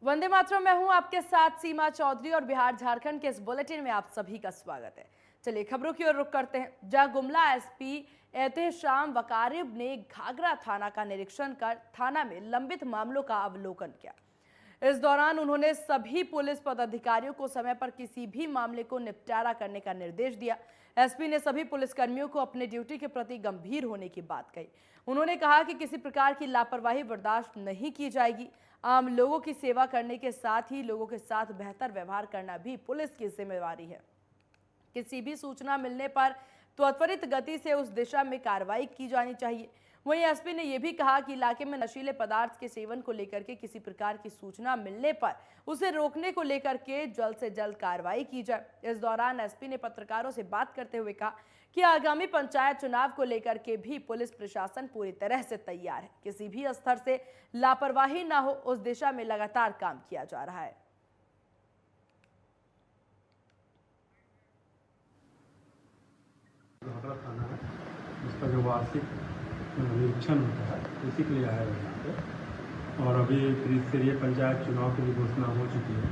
वंदे मातरम। मैं हूं आपके साथ सीमा चौधरी और बिहार झारखंड के इस बुलेटिन में आप सभी का स्वागत है। चलिए खबरों की ओर रुख करते हैं, जहां गुमला एसपी एहतेशाम वकारिब ने घाघरा थाना का निरीक्षण कर थाना में लंबित मामलों का अवलोकन किया। इस दौरान उन्होंने सभी पुलिस पदाधिकारियों को समय पर किसी भी मामले को निपटारा करने का निर्देश दिया। एसपी ने सभी पुलिसकर्मियों को अपने ड्यूटी के प्रति गंभीर होने की बात कही। उन्होंने कहा कि किसी प्रकार की लापरवाही बर्दाश्त नहीं की जाएगी। आम लोगों की सेवा करने के साथ ही लोगों के साथ बेहतर व्यवहार करना भी पुलिस की जिम्मेवारी है। किसी भी सूचना मिलने पर त्वरित गति से उस दिशा में कार्रवाई की जानी चाहिए। वहीं एसपी ने यह भी कहा कि इलाके में नशीले पदार्थ के सेवन को लेकर के किसी प्रकार की सूचना मिलने पर उसे रोकने को लेकर के जल्द से जल्द कार्रवाई की जाए। इस दौरान एसपी ने पत्रकारों से बात करते हुए कहा कि आगामी पंचायत चुनाव को लेकर के भी पुलिस प्रशासन पूरी तरह से तैयार है। किसी भी स्तर से लापरवाही ना हो, उस दिशा में लगातार काम किया जा रहा है। घाघरा थाना है, उसका जो वार्षिक निरीक्षण होता है उसी के लिए आया है यहाँ पे। और अभी त्रिस्तरीय पंचायत चुनाव की भी घोषणा हो चुकी है,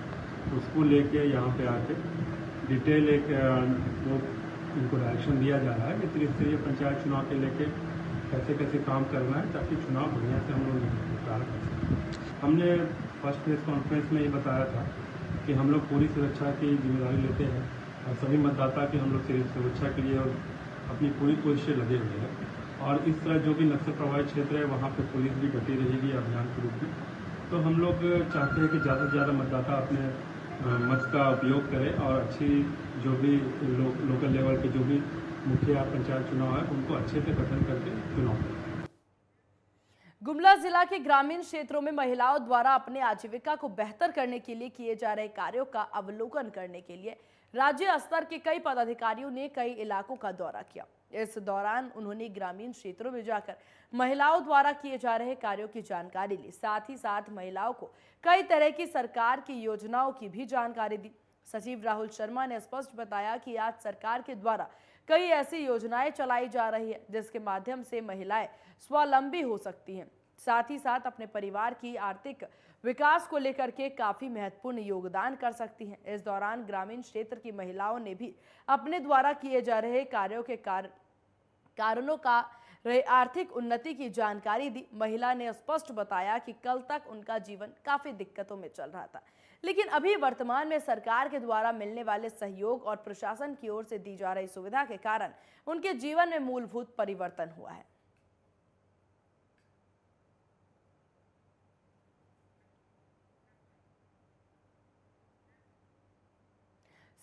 उसको लेके यहाँ पे आके डिटेल एक वो इनको डायरेक्शन दिया जा रहा है कि त्रिस्तरीय पंचायत चुनाव के लेके कैसे कैसे काम करना है ताकि चुनाव बढ़िया से हम लोग निपटारा कर सकें। हमने फर्स्ट प्रेस कॉन्फ्रेंस में ये बताया था कि हम लोग पूरी सुरक्षा की जिम्मेदारी लेते हैं और सभी मतदाता की हम लोग सुरक्षा के लिए अपनी पूरी कोशिश से लगे हुए हैं। और इस तरह जो भी नक्सल प्रभावित क्षेत्र है वहाँ पे पुलिस भी डटी रहेगी अभियान के रूप में। तो हम लोग चाहते हैं कि ज़्यादा से ज़्यादा मतदाता अपने मत का उपयोग करें और अच्छी जो भी लोकल लेवल के जो भी मुखिया पंचायत चुनाव है उनको अच्छे से गठन करके चुनाव करें। गुमला जिला के ग्रामीण क्षेत्रों में महिलाओं द्वारा अपने आजीविका को बेहतर करने के लिए किए जा रहे कार्यों का अवलोकन करने के लिए राज्य स्तर के कई पदाधिकारियों ने कई इलाकों का दौरा किया। इस दौरान उन्होंने ग्रामीण क्षेत्रों में जाकर महिलाओं द्वारा किए जा रहे कार्यों की जानकारी ली। साथ ही साथ महिलाओं को कई तरह की सरकार की योजनाओं की भी जानकारी दी। सचिव राहुल शर्मा ने स्पष्ट बताया कि आज सरकार के द्वारा कई ऐसी योजनाएं चलाई जा रही है जिसके माध्यम से महिलाएं स्वावलंबी हो सकती हैं, साथ ही साथ अपने परिवार की आर्थिक विकास को लेकर के काफी महत्वपूर्ण योगदान कर सकती हैं। इस दौरान ग्रामीण क्षेत्र की महिलाओं ने भी अपने द्वारा किए जा रहे कार्यों के कारणों का आर्थिक उन्नति की जानकारी दी। महिला ने स्पष्ट बताया कि कल तक उनका जीवन काफी दिक्कतों में चल रहा था, लेकिन अभी वर्तमान में सरकार के द्वारा मिलने वाले सहयोग और प्रशासन की ओर से दी जा रही सुविधा के कारण उनके जीवन में मूलभूत परिवर्तन हुआ है।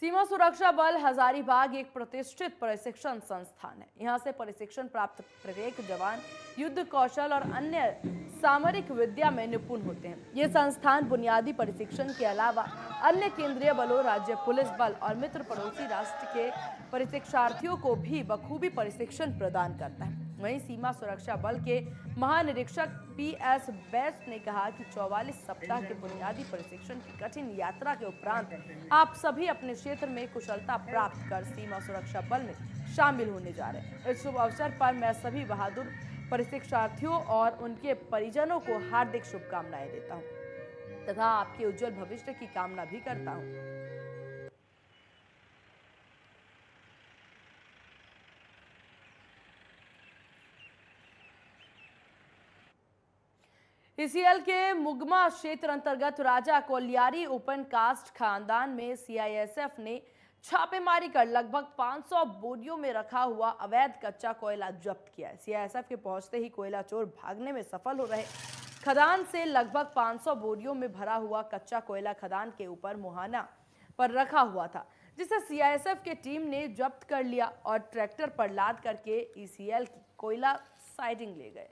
सीमा सुरक्षा बल हजारीबाग एक प्रतिष्ठित प्रशिक्षण संस्थान है। यहां से प्रशिक्षण प्राप्त प्रत्येक जवान युद्ध कौशल और अन्य सामरिक विद्या में निपुण होते हैं। ये संस्थान बुनियादी प्रशिक्षण के अलावा अन्य केंद्रीय बलों, राज्य पुलिस बल और मित्र पड़ोसी राष्ट्र के प्रशिक्षार्थियों को भी बखूबी प्रशिक्षण प्रदान करता है। वहीं सीमा सुरक्षा बल के महानिरीक्षक पीएस बैस ने कहा कि 44 सप्ताह के बुनियादी प्रशिक्षण की कठिन यात्रा के उपरांत आप सभी अपने क्षेत्र में कुशलता प्राप्त कर सीमा सुरक्षा बल में शामिल होने जा रहे हैं। इस शुभ अवसर पर मैं सभी बहादुर प्रशिक्षार्थियों और उनके परिजनों को हार्दिक शुभकामनाएं देता हूं तथा आपके उज्जवल भविष्य की कामना भी करता हूं। ईसीएल के मुगमा क्षेत्र अंतर्गत राजा कोलियारी ओपन कास्ट खानदान में सीआईएसएफ ने छापेमारी कर लगभग 500 बोरियों में रखा हुआ अवैध कच्चा कोयला जब्त किया है। सीआईएसएफ के पहुंचते ही कोयला चोर भागने में सफल हो रहे। खदान से लगभग 500 बोरियों में भरा हुआ कच्चा कोयला खदान के ऊपर मुहाना पर रखा हुआ था, जिसे सीआईएसएफ की टीम ने जब्त कर लिया और ट्रैक्टर पर लाद करके ईसीएल की कोयला साइडिंग ले गए।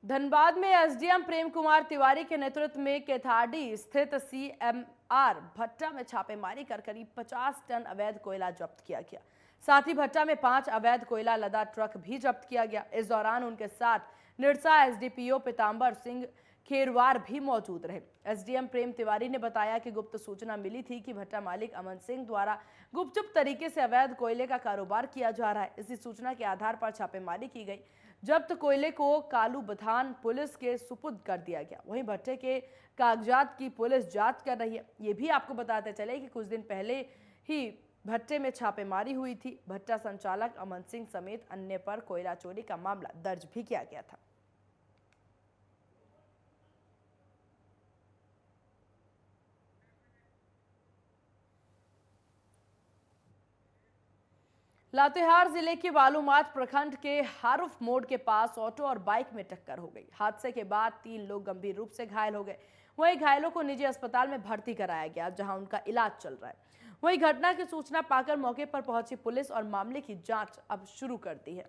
धनबाद में एसडीएम प्रेम कुमार तिवारी के नेतृत्व में केथाड़ी स्थित सीएमआर भट्टा में छापेमारी कर करीब 50 टन अवैध कोयला जब्त किया गया। साथ ही भट्टा में 5 अवैध कोयला लदा ट्रक भी जब्त किया गया। इस दौरान उनके साथ निरसा एसडीपीओ पीतांबर सिंह, खेरवार भी मौजूद रहे। एसडीएम प्रेम तिवारी ने बताया कि गुप्त सूचना मिली थी कि भट्टा मालिक अमन सिंह द्वारा गुपचुप तरीके से अवैध कोयले का कारोबार किया जा रहा है। इसी सूचना के आधार पर छापेमारी की गई। जब्त कोयले को कालू बथान पुलिस के सुपुर्द कर दिया गया। वहीं भट्टे के कागजात की पुलिस जांच कर रही है। ये भी आपको बताते चले कि कुछ दिन पहले ही भट्टे में छापेमारी हुई थी। भट्टा संचालक अमन सिंह समेत अन्य पर कोयला चोरी का मामला दर्ज भी किया गया था। लातेहार जिले के बालूमाथ प्रखंड के हारुफ मोड़ के पास ऑटो और बाइक में टक्कर हो गई। हादसे के बाद 3 लोग गंभीर रूप से घायल हो गए। वहीं घायलों को निजी अस्पताल में भर्ती कराया गया, जहां उनका इलाज चल रहा है। वहीं घटना की सूचना पाकर मौके पर पहुंची पुलिस और मामले की जांच अब शुरू कर दी है।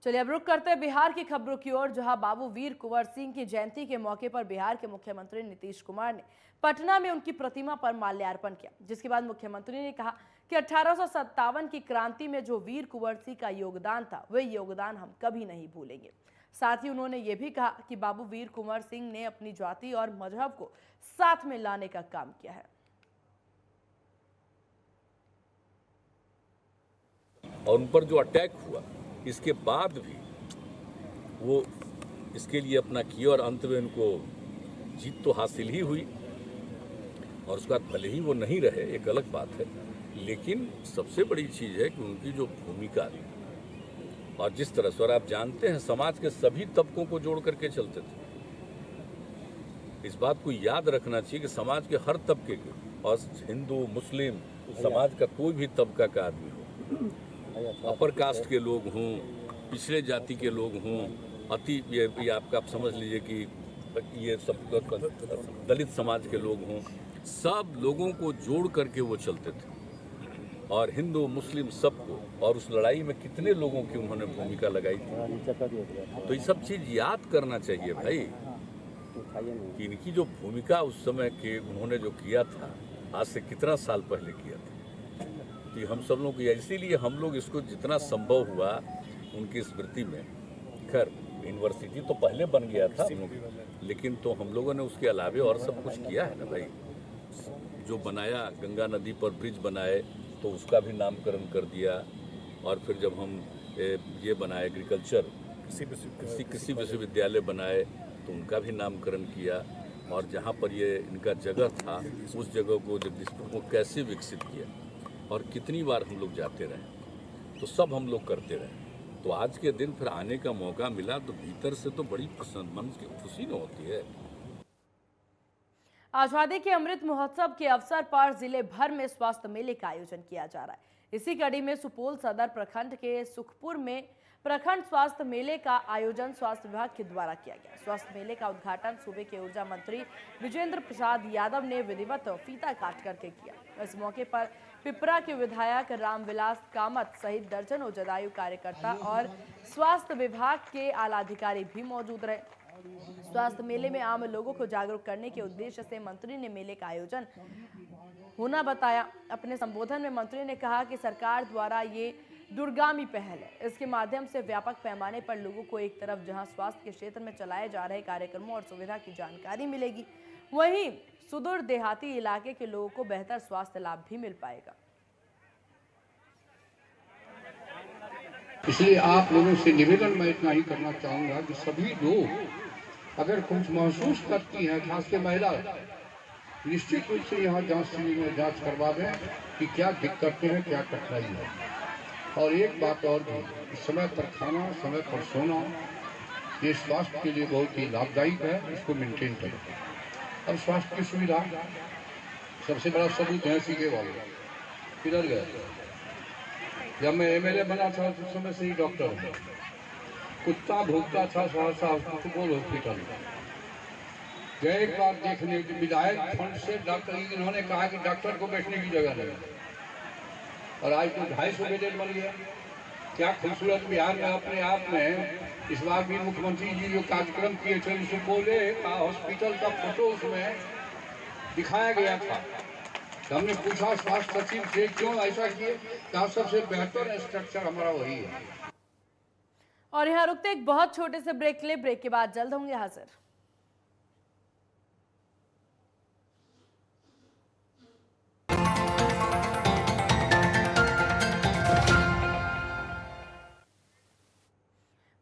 चलिए अब रुक करते हैं बिहार की खबरों की ओर, जहां बाबू वीर कुंवर सिंह की जयंती के मौके पर बिहार के मुख्यमंत्री नीतीश कुमार ने पटना में उनकी प्रतिमा पर माल्यार्पण किया। जिसके बाद मुख्यमंत्री ने कहा कि 1857 की क्रांति में जो वीर कुंवर सिंह का योगदान था, वह योगदान हम कभी नहीं भूलेंगे। साथ ही उन्होंने ये भी कहा कि बाबू वीर कुंवर सिंह ने अपनी जाति और मजहब को साथ में लाने का काम किया है। और उन पर जो अटैक हुआ, इसके बाद भी वो इसके लिए अपना किया और अंत में उनको जीत तो हासिल ही हुई। और उसके बाद भले ही वो नहीं रहे, एक अलग बात है, लेकिन सबसे बड़ी चीज़ है कि उनकी जो भूमिका थी और जिस तरह से, और आप जानते हैं समाज के सभी तबकों को जोड़ करके चलते थे। इस बात को याद रखना चाहिए कि समाज के हर तबके के, और हिंदू मुस्लिम समाज का कोई भी तबका का आदमी हो, अपर कास्ट के लोग हों, पिछड़े जाति के लोग हों, ये आपका आप समझ लीजिए कि ये सब दलित समाज के लोग हों, सब लोगों को जोड़ करके वो चलते थे। और हिंदू मुस्लिम सबको, और उस लड़ाई में कितने लोगों की उन्होंने भूमिका लगाई थी। तो ये सब चीज़ याद करना चाहिए भाई, कि इनकी जो भूमिका उस समय के उन्होंने जो किया था, आज से कितना साल पहले किया था। तो हम सब लोग, इसीलिए हम लोग इसको जितना संभव हुआ उनकी स्मृति में, खैर यूनिवर्सिटी तो पहले बन गया था, लेकिन तो हम लोगों ने उसके अलावे और सब कुछ किया है ना भाई। जो बनाया, गंगा नदी पर ब्रिज बनाए तो उसका भी नामकरण कर दिया। और फिर जब हम ये बनाए एग्रीकल्चर कृषि विश्वविद्यालय बनाए तो उनका भी नामकरण किया। और जहाँ पर ये इनका जगह था, उस जगह को, जगदीशपुर को कैसे विकसित किया, और कितनी बार हम लोग जाते रहे, तो सब हम लोग करते रहे। तो आज के दिन फिर आने का मौका मिला तो भीतर से तो बड़ी मन की खुशी न होती है। आजादी के अमृत महोत्सव के अवसर पर जिले भर में स्वास्थ्य मेले का आयोजन किया जा रहा है। इसी कड़ी में सुपौल सदर प्रखंड के सुखपुर में प्रखंड स्वास्थ्य मेले का आयोजन स्वास्थ्य विभाग के द्वारा किया गया। स्वास्थ्य मेले का उद्घाटन सूबे के ऊर्जा मंत्री विजेंद्र प्रसाद यादव ने विधिवत फीता काट करके किया। इस मौके पर पिपरा के विधायक रामविलास कामत सहित दर्जनों जदयू कार्यकर्ता और स्वास्थ्य विभाग के आला अधिकारी भी मौजूद रहे। स्वास्थ्य मेले में आम लोगों को जागरूक करने के उद्देश्य से मंत्री ने मेले का आयोजन होना बताया। अपने संबोधन में मंत्री ने कहा कि सरकार द्वारा ये दूरगामी पहल है। इसके माध्यम से व्यापक पैमाने पर लोगों को एक तरफ जहां स्वास्थ्य के क्षेत्र में चलाए जा रहे कार्यक्रमों और सुविधा की जानकारी मिलेगी, वहीं सुदूर देहाती इलाके के लोगों को बेहतर स्वास्थ्य लाभ भी मिल पाएगा। इसलिए आप लोगों से निवेदन मैं इतना ही करना चाहूंगा कि सभी लोग अगर कुछ महसूस करती हैं, खासकर महिला, निश्चित रूप से यहाँ जांच शिविर में जांच करवा दें कि क्या दिक्कतें हैं, क्या कठिनाई है। और एक बात और भी, समय पर खाना, समय पर सोना, ये स्वास्थ्य के लिए बहुत ही लाभदायक है, इसको मेंटेन करें। और स्वास्थ्य की सुविधा सबसे बड़ा सबूत है सीखे वाले किधर गए। जब मैं एमएलए बना था उस समय से ही डॉक्टर हूँ। कुत्ता भूखता था सहरसा हॉस्पिटल गए एक बार देखने, विधायक फंड से डॉक्टर, इन्होंने कहा कि डॉक्टर को बैठने की जगह नहीं, और आज तो 250 बेड बन गया। क्या खूबसूरत बिहार में अपने आप में। इस बार भी मुख्यमंत्री जी जो कार्यक्रम किए थे, सुपौल का हॉस्पिटल का फोटो उसमें दिखाया गया था तो हमने पूछा स्वास्थ्य सचिव से क्यों ऐसा किए, कहा सबसे बेहतर स्ट्रक्चर हमारा वही है। और यहाँ रुकते एक बहुत छोटे से ब्रेक ले, ब्रेक के बाद जल्द होंगे हाजिर।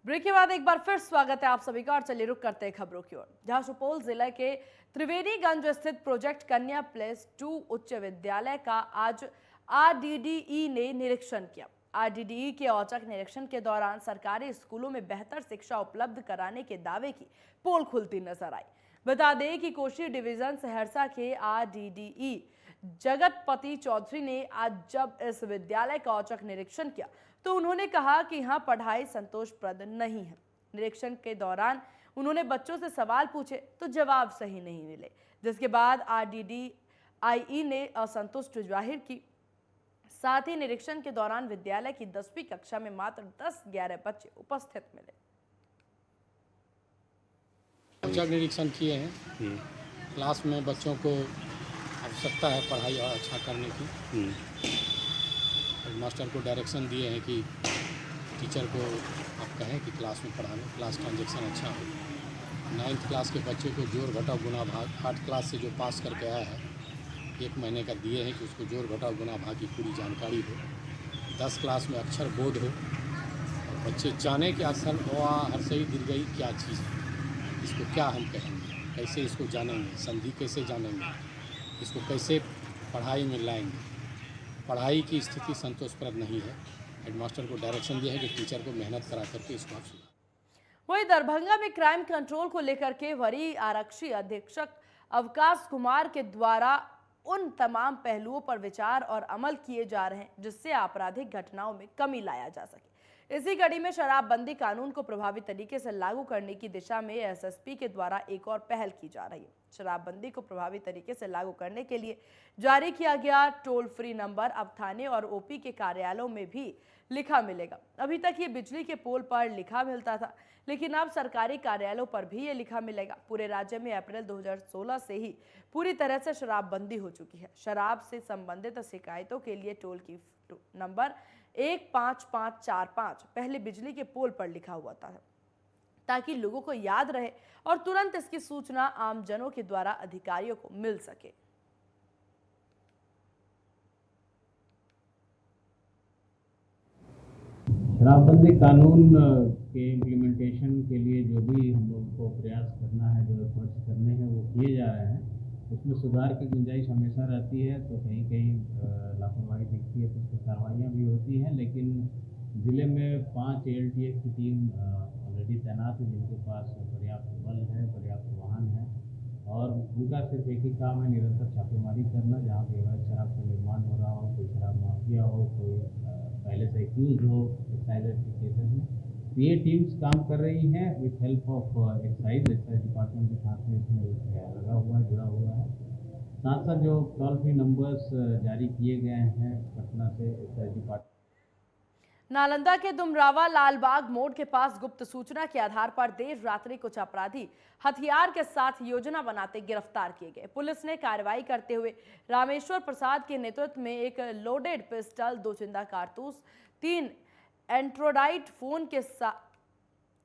ब्रेक के बाद एक बार फिर स्वागत है आप सभी का और चलिए रुक करते हैं खबरों की ओर, जहां सुपौल जिले के त्रिवेणीगंज स्थित प्रोजेक्ट कन्या +2 उच्च विद्यालय का आज आरडीडीई ने निरीक्षण किया। आरडीडीई के औचक निरीक्षण के दौरान सरकारी स्कूलों में बेहतर शिक्षा उपलब्ध कराने के दावे की पोल खुलती नजर आई। बता दें कि कोशी डिवीजन सहरसा के आरडीडीई जगतपति चौधरी ने आज जब इस विद्यालय का औचक निरीक्षण किया तो उन्होंने कहा कि यहाँ पढ़ाई संतोषप्रद नहीं है। निरीक्षण के दौरान उन्होंने बच्चों से सवाल पूछे तो जवाब सही नहीं मिले, जिसके बाद आरडीडीई ने असंतुष्ट जाहिर की। साथ ही निरीक्षण के दौरान विद्यालय की 10वीं कक्षा में मात्र 10-11 बच्चे उपस्थित मिले। औचक निरीक्षण किए हैं। क्लास में बच्चों को आवश्यकता है पढ़ाई और अच्छा करने की। मास्टर को डायरेक्शन दिए हैं कि टीचर को आप कहें कि क्लास में पढ़ाने, क्लास ट्रांजेक्शन अच्छा हो। 9th क्लास के बच्चे को जोड़ घटाव गुणा भाग 8 क्लास से जो पास करके आया है 1 महीने का दिए हैं कि उसको जोड़ घटाव गुणा भाग की पूरी जानकारी हो। 10 क्लास में अक्षर बोध हो और बच्चे जाने कि असल हर्षई दीर्घई क्या चीज़ है, इसको क्या हम कहेंगे, कैसे इसको जानेंगे, संधि कैसे जानेंगे, इसको कैसे पढ़ाई में लाएंगे। पढ़ाई की स्थिति संतोषप्रद नहीं है। हेडमास्टर को डायरेक्शन दिया है कि टीचर को मेहनत करा करके इसको आप सुधारें। वहीं दरभंगा में क्राइम कंट्रोल को लेकर के वरीय आरक्षी अधीक्षक अवकाश कुमार के द्वारा उन तमाम पहलुओं पर विचार और अमल किए जा रहे हैं जिससे आपराधिक घटनाओं में कमी लाया जा सके। इसी कड़ी में शराबबंदी कानून को प्रभावी तरीके से लागू करने की दिशा में एसएसपी के द्वारा एक और पहल की जा रही है। शराबबंदी को प्रभावी तरीके से लागू करने के लिए जारी किया गया टोल फ्री नंबर अब थाने और ओपी के कार्यालयों में भी लिखा मिलेगा। अभी तक ये बिजली के पोल पर लिखा मिलता था, लेकिन अब सरकारी कार्यालयों पर भी ये लिखा मिलेगा। पूरे राज्य में अप्रैल 2016 से ही पूरी तरह से शराबबंदी हो चुकी है। शराब से संबंधित शिकायतों के लिए टोल की नंबर 15545 पहले बिजली के पोल पर लिखा हुआ था ताकि लोगों को याद रहे और तुरंत इसकी सूचना आमजनों के द्वारा अधिकारियों को मिल सके। शराबबंदी कानून के इम्प्लीमेंटेशन के लिए जो भी हम लोग को प्रयास करना है, जो एफर्ट्स करने हैं वो किए जा रहे हैं। उसमें सुधार की गुंजाइश हमेशा रहती है, तो कहीं कहीं लापरवाही दिखती है तो उस पर कार्रवाइयाँ भी होती हैं। लेकिन ज़िले में 5 ALTF की टीम ऑलरेडी तैनात है जिनके पास पर्याप्त बल है, पर्याप्त वाहन है और उनका सिर्फ एक ही काम है निरंतर छापेमारी करना। जहाँ पे अवैध शराब का निर्माण हो रहा हो, कोई शराब माफिया हो, कोई पहले से एक्यूज हो एक्साइज के केसेस में, तो ये टीम्स काम कर रही हैं with help of excise department के साथ में इसमें लगा हुआ है, जुड़ा हुआ है। साथ साथ जो टोल फ्री नंबर्स जारी किए गए हैं पटना से एक्साइज डिपार्टमेंट। नालंदा के दुमरावा लालबाग मोड़ के पास गुप्त सूचना के आधार पर देर रात्रि कुछ अपराधी हथियार के साथ योजना बनाते गिरफ्तार किए गए। पुलिस ने कार्रवाई करते हुए रामेश्वर प्रसाद के नेतृत्व में एक लोडेड पिस्टल, 2 जिंदा कारतूस, 3 एंड्रॉइड फोन के साथ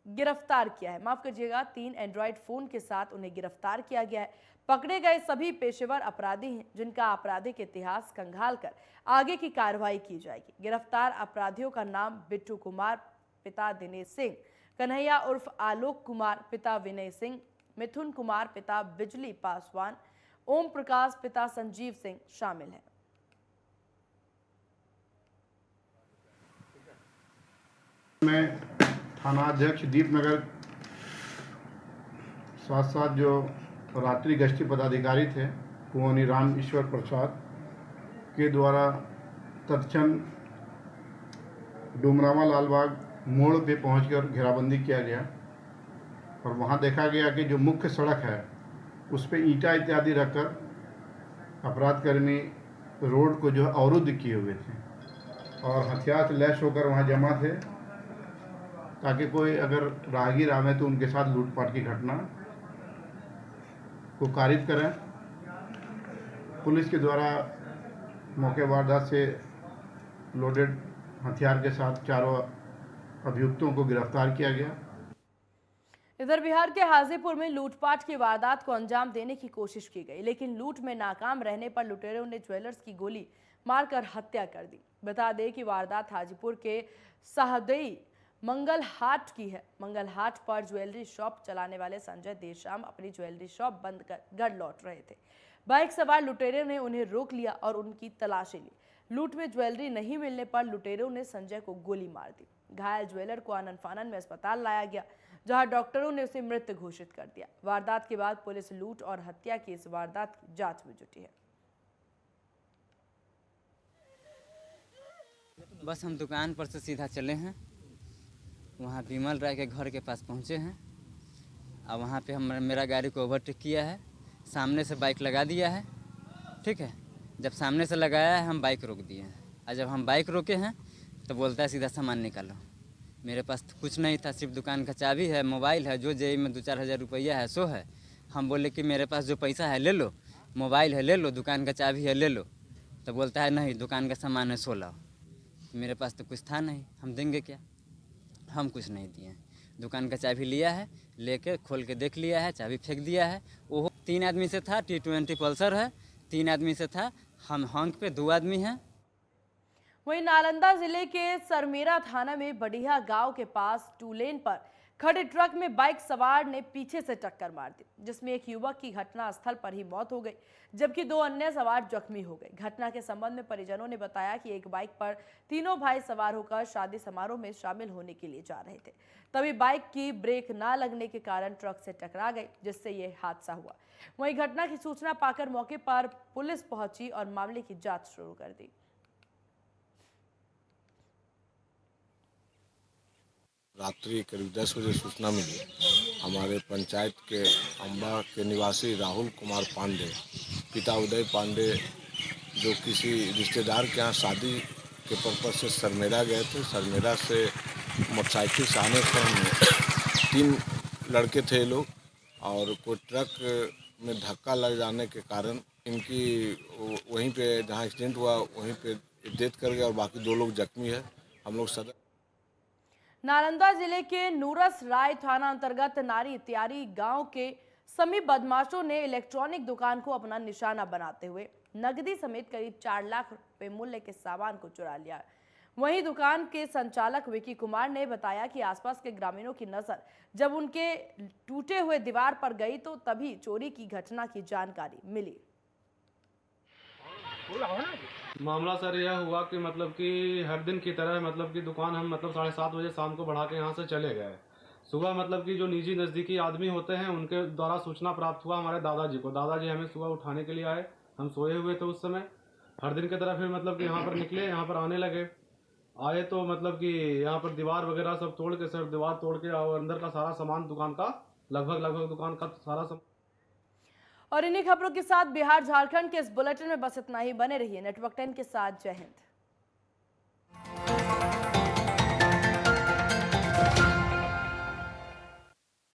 गिरफ्तार किया है। माफ कीजिएगा, 3 एंड्रॉइड फोन के साथ उन्हें गिरफ्तार किया गया है। पकड़े गए सभी पेशेवर अपराधी हैं जिनका आपराधिक इतिहास खंगालकर आगे की कार्रवाई की जाएगी। गिरफ्तार अपराधियों का नाम बिट्टू कुमार पिता दिनेश सिंह, कन्हैया उर्फ आलोक कुमार पिता विनय सिंह, मिथुन कुमार पिता बिजली पासवान, ओम प्रकाश पिता संजीव सिंह शामिल हैं। मैं थाना अध्यक्ष दीपनगर साथ साथ जो रात्रि गश्ती पदाधिकारी थे कुंवनी राम ईश्वर प्रसाद के द्वारा तत्क्षण डुमरावा लालबाग मोड़ पे पहुंचकर घेराबंदी किया गया और वहां देखा गया कि जो मुख्य सड़क है उस पे ईंटा इत्यादि रखकर अपराधकर्मी रोड को जो है अवरुद्ध किए हुए थे और हथियार से लैस होकर वहां जमा थे ताकि कोई अगर राहगीर आवे तो उनके साथ लूटपाट की घटना को कारित करें। पुलिस के द्वारा मौके वारदात से लोडेड हथियार के साथ चारों अभियुक्तों को गिरफ्तार किया गया। इधर बिहार के हाजीपुर में लूटपाट की वारदात को अंजाम देने की कोशिश की गई, लेकिन लूट में नाकाम रहने पर लुटेरों ने ज्वेलर्स की गोली मारकर हत्या कर दी। बता दें कि वारदात हाजीपुर के साहदेई मंगल हाट की है। मंगल हाट पर ज्वेलरी शॉप चलाने वाले संजय देर शाम अपनी ज्वेलरी शॉप बंद कर घर लौट रहे थे। बाइक सवार लुटेरों ने उन्हें रोक लिया और उनकी तलाशी ली। लूट में ज्वेलरी नहीं मिलने पर लुटेरों ने संजय को गोली मार दी। घायल ज्वेलर को आनन फानन में अस्पताल लाया गया, जहां डॉक्टरों ने उसे मृत घोषित कर दिया। वारदात के बाद पुलिस लूट और हत्या की इस वारदात की जांच में जुटी है। बस हम दुकान पर से सीधा चले हैं, वहाँ विमल राय के घर के पास पहुँचे हैं और वहाँ पे हम मेरा गाड़ी को ओवरटेक किया है, सामने से बाइक लगा दिया है। ठीक है, जब सामने से लगाया है हम बाइक रोक दिए हैं और जब हम बाइक रोके हैं तो बोलता है सीधा सामान निकालो। मेरे पास तो कुछ नहीं था, सिर्फ दुकान का चाबी है, मोबाइल है, जो जेब में 2-4 हज़ार रुपया है सो है। हम बोले कि मेरे पास जो पैसा है ले लो, मोबाइल है ले लो, दुकान का चाबी है ले लो। तो बोलता है नहीं, दुकान का सामान है सो लाओ। मेरे पास तो कुछ था नहीं, हम देंगे क्या? हम कुछ नहीं दिए। दुकान का चाबी लिया है, लेके खोल के देख लिया है, चाबी फेंक दिया है। वो 3 आदमी से था, T20 पल्सर है, 3 आदमी से था, हम हॉन्क पे 2 आदमी हैं। वहीं नालंदा जिले के सरमेरा थाना में बढ़िया गांव के पास 2 लेन पर खड़े ट्रक में बाइक सवार ने पीछे से टक्कर मार दी, जिसमें एक युवक की घटनास्थल पर ही मौत हो गई, जबकि 2 अन्य सवार जख्मी हो गए। घटना के संबंध में परिजनों ने बताया कि एक बाइक पर तीनों भाई सवार होकर शादी समारोह में शामिल होने के लिए जा रहे थे। तभी बाइक की ब्रेक न लगने के कारण ट्रक से टकरा गई, जिससे ये हादसा हुआ। वहीं घटना की सूचना पाकर मौके पर पुलिस पहुंची और मामले की जांच शुरू कर दी। रात्रि करीब 10 बजे सूचना मिली। हमारे पंचायत के अम्बा के निवासी राहुल कुमार पांडे, पिता उदय पांडे, जो किसी रिश्तेदार के यहाँ शादी के पर्पज से सरमेरा गए थे। सरमेरा से मोटरसाइकिल से आने क्रम में 3 लड़के थे लोग और कोई ट्रक में धक्का लग जाने के कारण इनकी वहीं पे जहाँ एक्सीडेंट हुआ वहीं पे डेथ कर गया और बाकी 2 लोग जख्मी है। हम लोग सदर नालंदा जिले के नूरस राय थाना अंतर्गत नारी इत्यारी गांव के समीप बदमाशों ने इलेक्ट्रॉनिक दुकान को अपना निशाना बनाते हुए नकदी समेत करीब 4 लाख रुपए मूल्य के सामान को चुरा लिया। वहीं दुकान के संचालक विकी कुमार ने बताया कि आसपास के ग्रामीणों की नजर जब उनके टूटे हुए दीवार पर गई तो तभी चोरी की घटना की जानकारी मिली। मामला सर यह हुआ कि मतलब कि हर दिन की तरह मतलब कि दुकान हम 7:30 बजे शाम को बढ़ा के यहाँ से चले गए। सुबह मतलब कि जो निजी नज़दीकी आदमी होते हैं उनके द्वारा सूचना प्राप्त हुआ हमारे दादाजी को। दादाजी हमें सुबह उठाने के लिए आए, हम सोए हुए थे उस समय। हर दिन की तरह फिर मतलब कि यहाँ पर निकले, यहाँ पर आने लगे। आए तो मतलब कि यहाँ पर दीवार वगैरह सब तोड़ के, सर दीवार तोड़ के और अंदर का सारा सामान दुकान का लगभग दुकान का सारा सामान। और इन्हीं खबरों के साथ बिहार झारखंड के इस बुलेटिन में बस इतना ही। बने रहिए नेटवर्क 10 के साथ। जय हिंद।